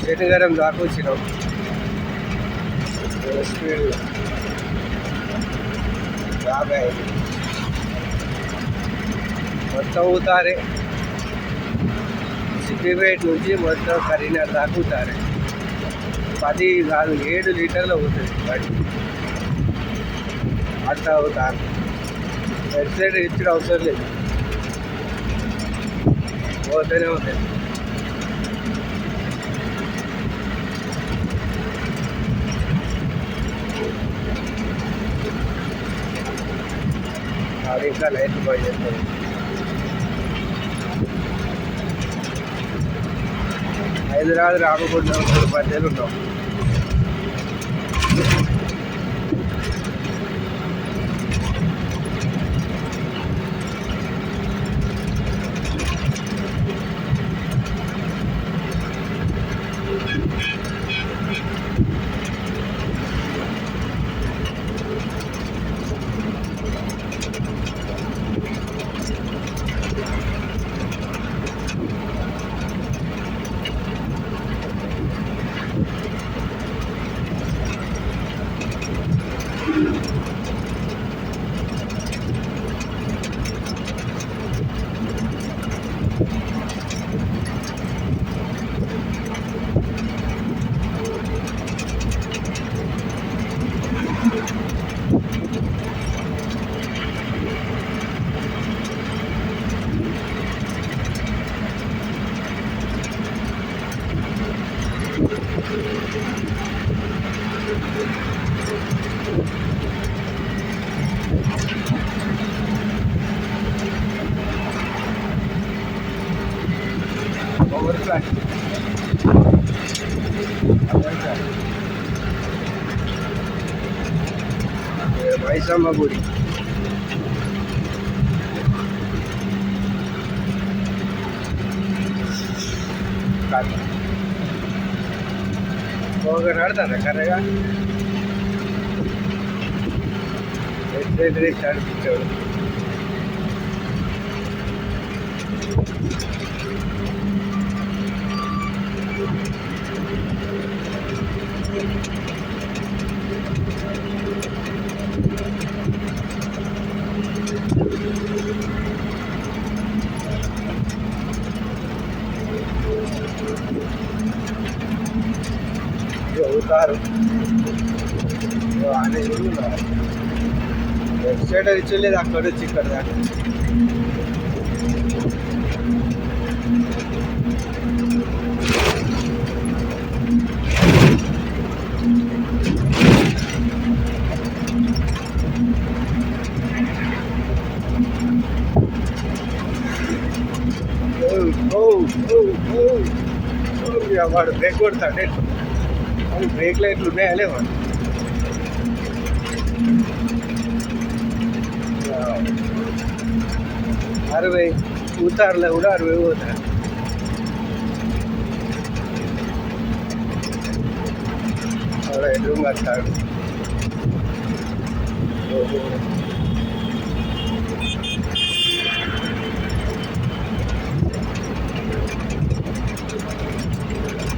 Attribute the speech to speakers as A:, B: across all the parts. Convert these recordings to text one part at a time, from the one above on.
A: శనిగారం దాకా వచ్చినాం స్పీడ్ 50 మొత్తం ఊతారే సిద్దిపేట నుంచి మొత్తం కరీంనగర్ దాకా ఊతారే 10 కాదు 7 లీటర్లు అవుతుంది బండి అట్లా అవుతారు వెబ్సైట్ ఇచ్చిన అవసరం లేదు పోతూనే ఉంటుంది అది ఇంకా లైట్ బాగా చేస్తుంది హైదరాబాద్ రామగుండం మధ్యలో ఉన్నాం మైసమ్మ గుడి పోగా నడతారా కర్రగా నడిపించాడు అవుతారు అనేది వెబ్సైట్ ఇచ్చలేదు అక్కడ వచ్చి ఇక్కడ దాకా వాడు బ్రేక్ కొడతాడు అది బ్రేక్ లైట్లు ఉన్నాయా లేవా అరవై ఉతారులో కూడా 60 పోతారు అక్కడ ఎదురు కట్టాడు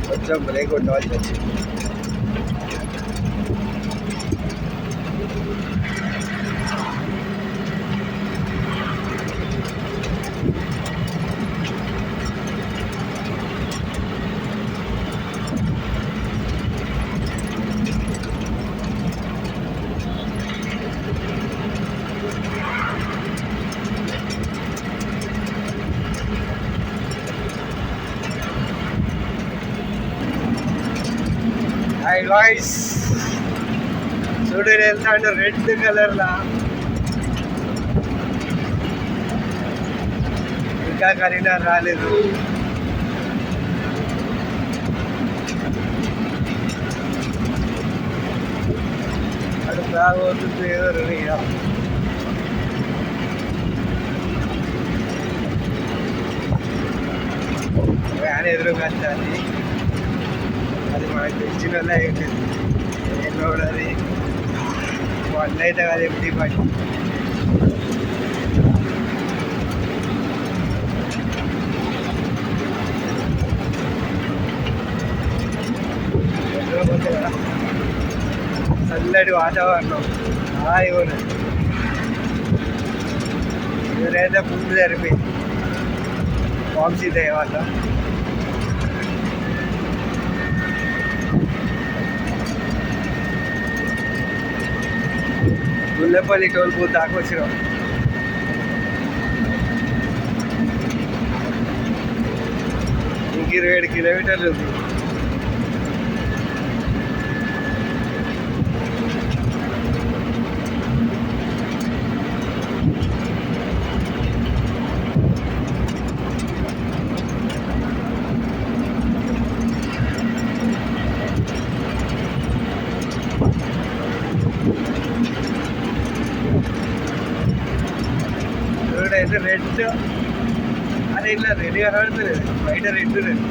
A: కొంచెం బ్రేక్ కొట్టవలసి వచ్చింది హాయ్ వాయిస్ చూడు వెళ్తాడు రెడ్ కలర్లా ఇంకా కరీంనగర్ రాలేదు అది బాగోతుంది ఎవరు వ్యాన్ ఎదురుగా వచ్చాలి అది మనకు తెలిసిన వల్ల ఏంటంది ఎన్నో అది వాళ్ళు అయితే కాదు ఎంటీ పని చల్లటి వాతావరణం హాయిగా ఉన్నది. ఎవరైతే ఫుల్ సరిపోయింది వంశీ దయ వల్ల. గుల్లపల్లి టోల్ బూత్ దాకా వచ్చినాం. ఇంక 27 కిలోమీటర్లు ఉంది. అయితే రెడ్ అదే ఇట్లా రెడీగా కడుతుంది బయట red red.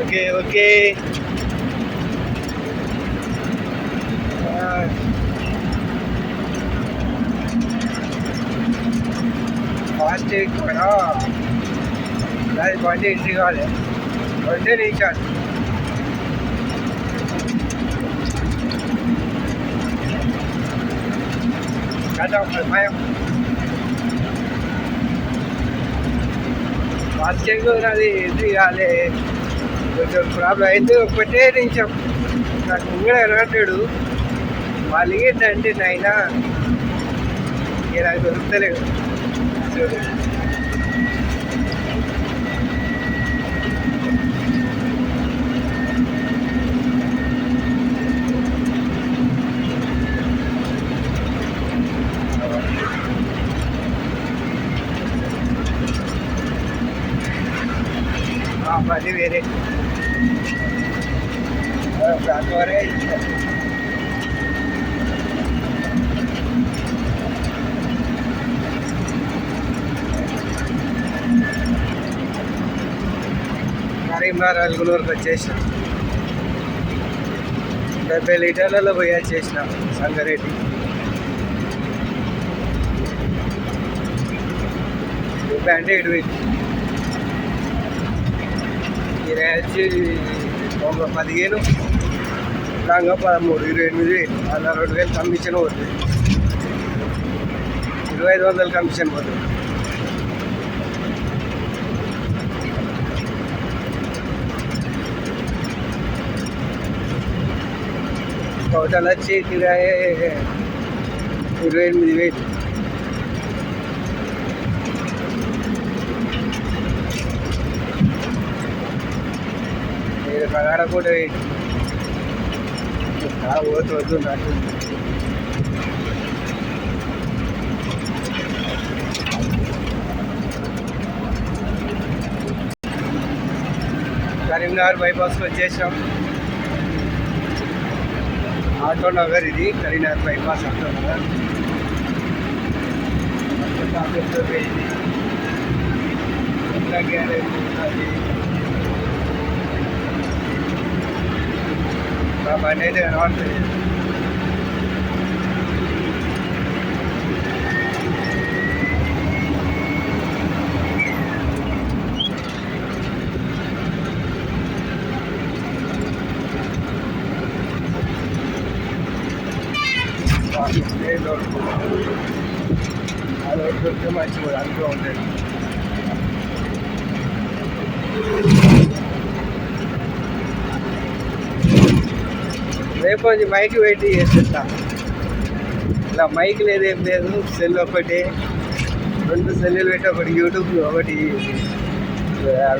A: Okay okay fast కూడా అది బండి ఎంట్రీ కావాలి. బండి రీచార్జ్ కదా భయం. ఫాస్టింగ్ అది ఎంట్రీ కావాలి. కొంచెం ప్రాబ్లం అయితే ఒకటే నిమిషం నాకు ముంగడ కనబడ్డాడు. వాళ్ళు ఏంటంటే నైనా ఇక నాకు దొరుకుతలేదు. అది వేరే వరే కరీంనగర్ అల్గునూరుకి వచ్చేసిన. 70 లీటర్లలో పోయి వచ్చేసిన సంగారెడ్డి. అంటే ఇటు వచ్చి 15 రంగా 13, 28,000 అలా 2,000 కమిషన్ పోతుంది. 2,500 కమిషన్ పోతుంది. టోటల్ వచ్చి కిరాయి 28,000. పగాడ కూడా వద్దు నాకు. కరీంనగర్ బైపాస్కి వచ్చేసాం. ఆటో నగర్ ఇది Karimnagar bypass auto Nagar. Garage ఉన్నది. బండి అయితే కనబడుతుంది. అది దొరికితే మంచిగా అందులో ఉండేది. రేపు కొంచెం మైక్ వెయిట్ చేసేస్తా. ఇలా మైక్ లేదేం లేదు, సెల్ ఒకటి, 2 సెల్లులు పెట్టి ఒకటి యూట్యూబ్, ఒకటి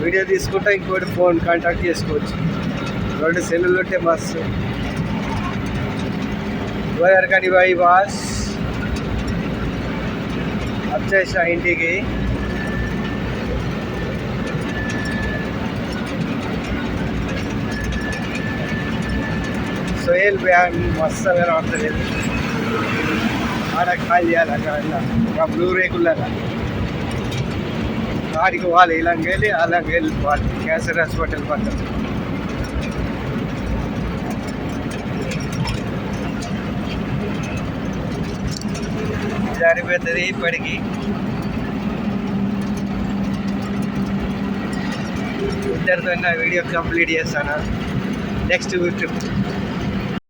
A: వీడియో తీసుకుంటా, ఇంకోటి ఫోన్ కాంటాక్ట్ చేసుకోవచ్చు. 2 సెల్లులు ఉంటే మస్తు. గోదావరి బాయ్ బాస్ వచ్చేసిన ఇంటికి. సోహెల్ బ్యాన్ మస్తు కనబడుతుంది. ఆడ ఖాళీ చేయాలి అక్కడ బ్లూ రేకుల్లాగా. ఆడికి పోవాలి, ఇలాగ వెళ్ళి అలాగ వెళ్ళిపోవాలి. క్యాన్సర్ హాస్పిటల్ పక్కన. సరిపోతుంది ఇప్పటికి. ఇద్దరితో నా వీడియో కంప్లీట్ చేస్తాను. Next trip